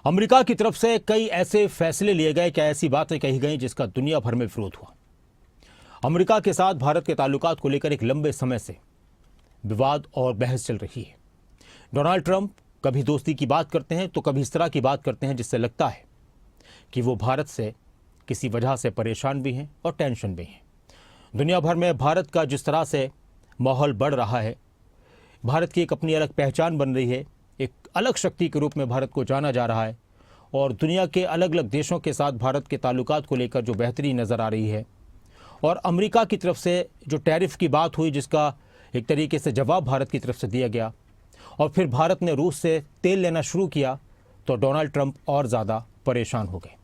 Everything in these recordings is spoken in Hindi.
अमेरिका की तरफ से कई ऐसे फैसले लिए गए, क्या ऐसी बातें कही गई जिसका दुनिया भर में विरोध हुआ। अमेरिका के साथ भारत के ताल्लुकात को लेकर एक लंबे समय से विवाद और बहस चल रही है। डोनाल्ड ट्रंप कभी दोस्ती की बात करते हैं तो कभी इस तरह की बात करते हैं जिससे लगता है कि वो भारत से किसी वजह से परेशान भी हैं और टेंशन भी हैं। दुनिया भर में भारत का जिस तरह से माहौल बढ़ रहा है, भारत की एक अपनी अलग पहचान बन रही है, एक अलग शक्ति के रूप में भारत को जाना जा रहा है और दुनिया के अलग अलग देशों के साथ भारत के ताल्लुकात को लेकर जो बेहतरी नज़र आ रही है और अमेरिका की तरफ से जो टैरिफ की बात हुई जिसका एक तरीके से जवाब भारत की तरफ से दिया गया और फिर भारत ने रूस से तेल लेना शुरू किया तो डोनाल्ड ट्रंप और ज़्यादा परेशान हो गए।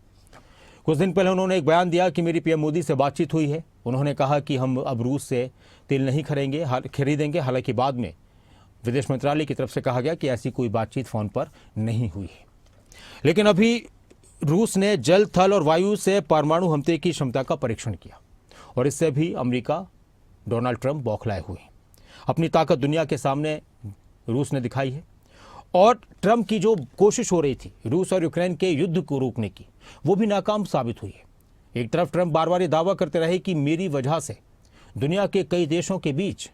कुछ दिन पहले उन्होंने एक बयान दिया कि मेरी पीएम मोदी से बातचीत हुई है। उन्होंने कहा कि हम अब रूस से तेल नहीं खरीदेंगे। हालांकि बाद में विदेश मंत्रालय की तरफ से कहा गया कि ऐसी कोई बातचीत फ़ोन पर नहीं हुई है। लेकिन अभी रूस ने जल, थल और वायु से परमाणु हमले की क्षमता का परीक्षण किया और इससे भी अमेरिका, डोनाल्ड ट्रंप बौखलाए हुए हैं। अपनी ताकत दुनिया के सामने रूस ने दिखाई है और ट्रंप की जो कोशिश हो रही थी रूस और यूक्रेन के युद्ध को रोकने की, वो भी नाकाम साबित हुई है। एक तरफ ट्रंप बार बार ये दावा करते रहे कि मेरी वजह से दुनिया के कई देशों के बीच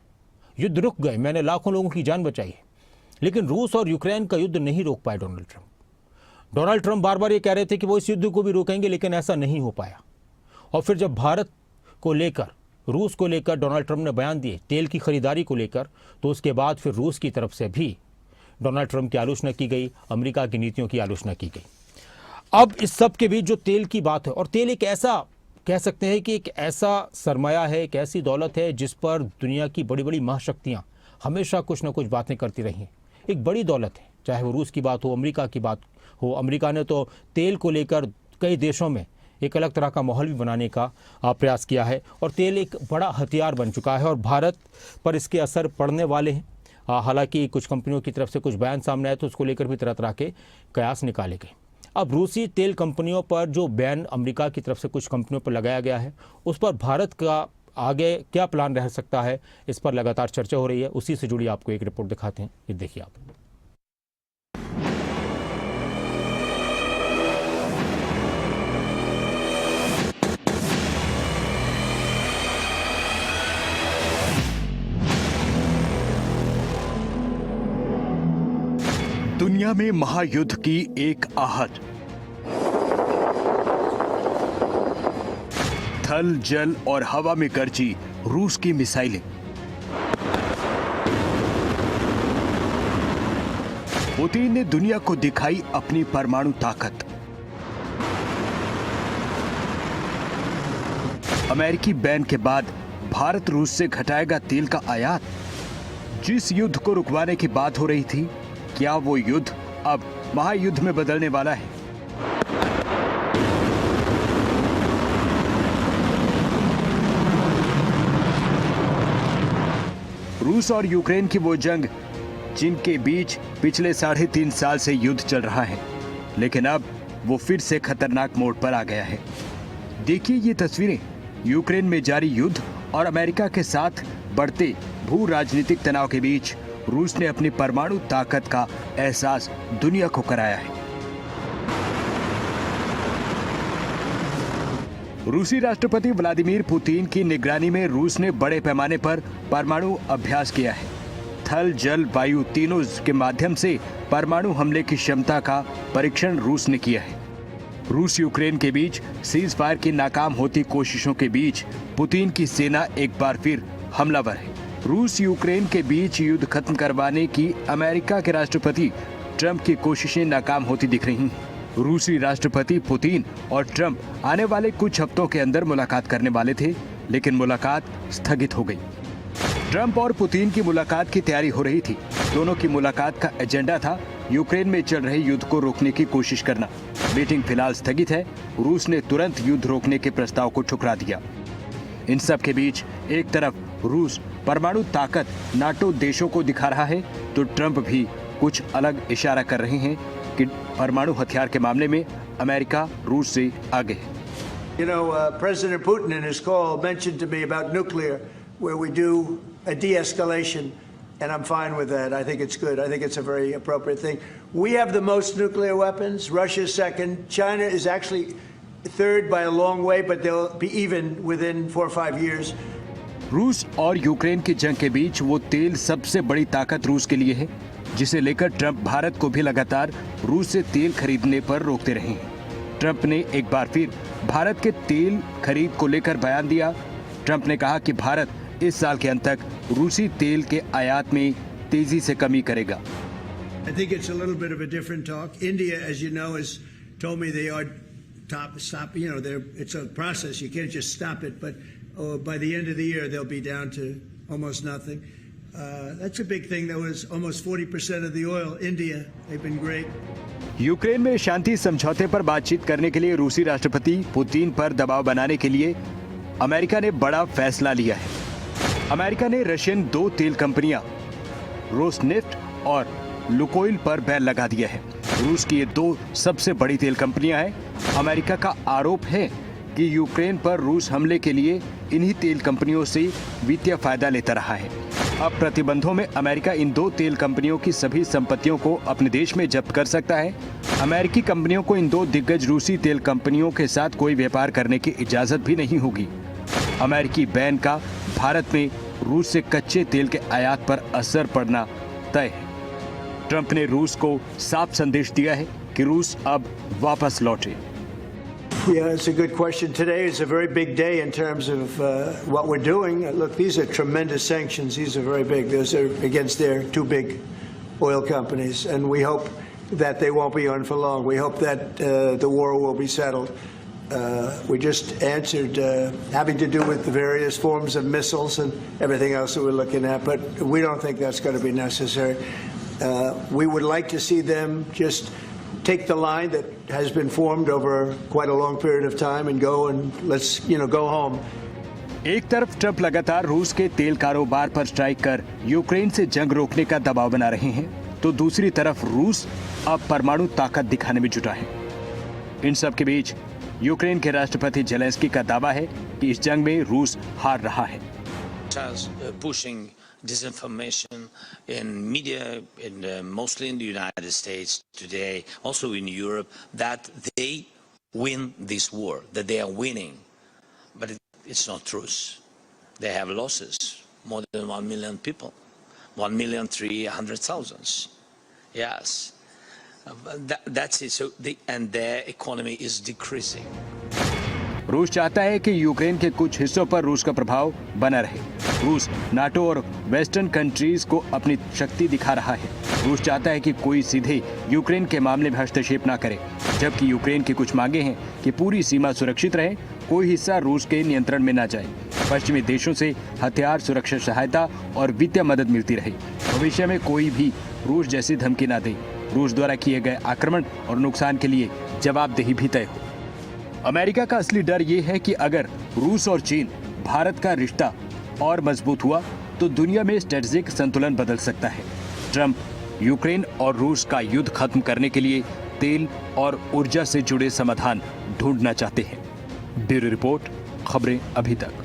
युद्ध रुक गए, मैंने लाखों लोगों की जान बचाई है, लेकिन रूस और यूक्रेन का युद्ध नहीं रोक पाए डोनाल्ड ट्रंप बार बार ये कह रहे थे कि वो इस युद्ध को भी रोकेंगे, लेकिन ऐसा नहीं हो पाया। और फिर जब भारत को लेकर, रूस को लेकर डोनाल्ड ट्रंप ने बयान दिए तेल की खरीदारी को लेकर, तो उसके बाद फिर रूस की तरफ से भी डोनाल्ड ट्रंप की आलोचना की गई, अमेरिका की नीतियों की आलोचना की गई। अब इस सब के बीच जो तेल की बात है, और तेल एक ऐसा कह सकते हैं कि एक ऐसा सरमाया है, एक ऐसी दौलत है जिस पर दुनिया की बड़ी बड़ी महाशक्तियाँ हमेशा कुछ ना कुछ बातें करती रही हैं। एक बड़ी दौलत है, चाहे वो रूस की बात हो, अमेरिका की बात हो। अमेरिका ने तो तेल को लेकर कई देशों में एक अलग तरह का माहौल भी बनाने का प्रयास किया है और तेल एक बड़ा हथियार बन चुका है और भारत पर इसके असर पड़ने वाले हैं। हालांकि कुछ कंपनियों की तरफ से कुछ बयान सामने आए तो उसको लेकर भी तरह तरह के कयास निकाले गए। अब रूसी तेल कंपनियों पर जो बैन अमेरिका की तरफ से कुछ कंपनियों पर लगाया गया है, उस पर भारत का आगे क्या प्लान रह सकता है, इस पर लगातार चर्चा हो रही है। उसी से जुड़ी आपको एक रिपोर्ट दिखाते हैं, ये देखिए आप। दुनिया में महायुद्ध की एक आहट, थल, जल और हवा में गरजी रूस की मिसाइलें। पुतिन ने दुनिया को दिखाई अपनी परमाणु ताकत। अमेरिकी बैन के बाद भारत रूस से घटाएगा तेल का आयात। जिस युद्ध को रुकवाने की बात हो रही थी, क्या वो युद्ध अब महायुद्ध में बदलने वाला है? रूस और यूक्रेन की वो जंग जिनके बीच पिछले 3.5 साल से युद्ध चल रहा है, लेकिन अब वो फिर से खतरनाक मोड़ पर आ गया है। देखिए ये तस्वीरें यूक्रेन में जारी युद्ध और अमेरिका के साथ बढ़ते भू राजनीतिक तनाव के बीच रूस ने अपनी परमाणु ताकत का एहसास दुनिया को कराया है। रूसी राष्ट्रपति व्लादिमीर पुतिन की निगरानी में रूस ने बड़े पैमाने पर परमाणु अभ्यास किया है। थल, जल, वायु तीनों के माध्यम से परमाणु हमले की क्षमता का परीक्षण रूस ने किया है। रूस यूक्रेन के बीच सीज फायर की नाकाम होती कोशिशों के बीच पुतिन की सेना एक बार फिर हमलावर है। रूस यूक्रेन के बीच युद्ध खत्म करवाने की अमेरिका के राष्ट्रपति ट्रंप की कोशिशें नाकाम होती दिख रही हैं। रूसी राष्ट्रपति पुतिन और ट्रंप आने वाले कुछ हफ्तों के अंदर मुलाकात करने वाले थे, लेकिन मुलाकात स्थगित हो गई। ट्रंप और पुतिन की मुलाकात की तैयारी हो रही थी। दोनों की मुलाकात का एजेंडा था यूक्रेन में चल रहे युद्ध को रोकने की कोशिश करना। मीटिंग फिलहाल स्थगित है। रूस ने तुरंत युद्ध रोकने के प्रस्ताव को ठुकरा दिया। इन सब के बीच एक तरफ रूस परमाणु ताकत नाटो देशों को दिखा रहा है, तो ट्रंप भी कुछ अलग इशारा कर रहे हैं कि परमाणु हथियार के मामले में अमेरिका रूस से आगे है। You know, President Putin in his call mentioned to me about nuclear, where we do a de-escalation and I'm fine with that. I think it's good. I think it's a very appropriate thing. We have the most nuclear weapons. Russia's second. China is actually third by a long way, but they'll be even within 4 or 5 years. रूस और यूक्रेन की जंग के बीच वो तेल सबसे बड़ी ताकत रूस के लिए है, जिसे लेकर ट्रंप भारत को भी लगातार रूस से तेल खरीदने पर रोकते रहे हैं। ट्रंप ने एक बार फिर भारत के तेल खरीद को लेकर बयान दिया। ट्रंप ने कहा कि भारत इस साल के अंत तक रूसी तेल के आयात में तेजी से कमी करेगा। I think it's a little bit of a different talk. India, as you know, has told me they are stop. You know, it's a process. You can't just stop it. But by the end of the year, they'll be down to almost nothing. That's a big thing. That was almost 40% of the oil. India, they've been great. Ukraine में शांति समझौते पर बातचीत करने के लिए रूसी राष्ट्रपति पुतिन पर दबाव बनाने के लिए अमेरिका ने बड़ा फैसला लिया है। अमेरिका ने रशियन 2 तेल कंपनियां रोसनेफ्ट और लुकोइल पर बैन लगा दिया है। रूस की ये 2 सबसे बड़ी तेल कंपनियां हैं। अमेरिका का आरोप है कि यूक्रेन पर रूस हमले के लिए इन्हीं तेल कंपनियों से वित्तीय फायदा लेता रहा है। अब प्रतिबंधों में अमेरिका इन 2 तेल कंपनियों की सभी संपत्तियों को अपने देश में जब्त कर सकता है। अमेरिकी कंपनियों को इन 2 दिग्गज रूसी तेल कंपनियों के साथ कोई व्यापार करने की इजाजत भी नहीं होगी। अमेरिकी बैन का भारत में रूस से कच्चे तेल के आयात पर असर पड़ना तय है। ट्रंप ने रूस को साफ संदेश दिया है कि रूस अब वापस लौटे। Yeah, it's a good question. Today is a very big day in terms of what we're doing. Look, these are tremendous sanctions. These are very big. Those are against their 2 big oil companies, and we hope that they won't be on for long. We hope that the war will be settled. We just answered having to do with the various forms of missiles and everything else that we're looking at, but we don't think that's going to be necessary. We would like to see them just take the line that has been formed over quite a long period of time and let's, go home. एक तरफ ट्रंप लगातार रूस के तेल कारोबार पर स्ट्राइक कर यूक्रेन से जंग रोकने का दबाव बना रहे हैं, तो दूसरी तरफ रूस अब परमाणु ताकत दिखाने में जुटा है। इन सब के बीच यूक्रेन के राष्ट्रपति जेलेंस्की का दावा है कि इस जंग में रूस हार रहा है। Pushing disinformation in media, mostly in the United States today, also in Europe, that they win this war, that they are winning. But it's not true. They have losses, more than 1 million people, 1,300,000. Yes, that's it. So and their economy is decreasing. रूस चाहता है कि यूक्रेन के कुछ हिस्सों पर रूस का प्रभाव बना रहे। रूस नाटो और वेस्टर्न कंट्रीज को अपनी शक्ति दिखा रहा है। रूस चाहता है कि कोई सीधे यूक्रेन के मामले में हस्तक्षेप ना करे, जबकि यूक्रेन की कुछ मांगे हैं कि पूरी सीमा सुरक्षित रहे, कोई हिस्सा रूस के नियंत्रण में ना जाए, पश्चिमी देशों से हथियार, सुरक्षा सहायता और वित्तीय मदद मिलती रहे, भविष्य में कोई भी रूस जैसी धमकी ना दे, रूस द्वारा किए गए आक्रमण और नुकसान के लिए जवाबदेही भी तय हो। अमेरिका का असली डर ये है कि अगर रूस और चीन भारत का रिश्ता और मजबूत हुआ तो दुनिया में स्ट्रेटेजिक संतुलन बदल सकता है। ट्रंप यूक्रेन और रूस का युद्ध खत्म करने के लिए तेल और ऊर्जा से जुड़े समाधान ढूंढना चाहते हैं। ब्यूरो रिपोर्ट, खबरें अभी तक।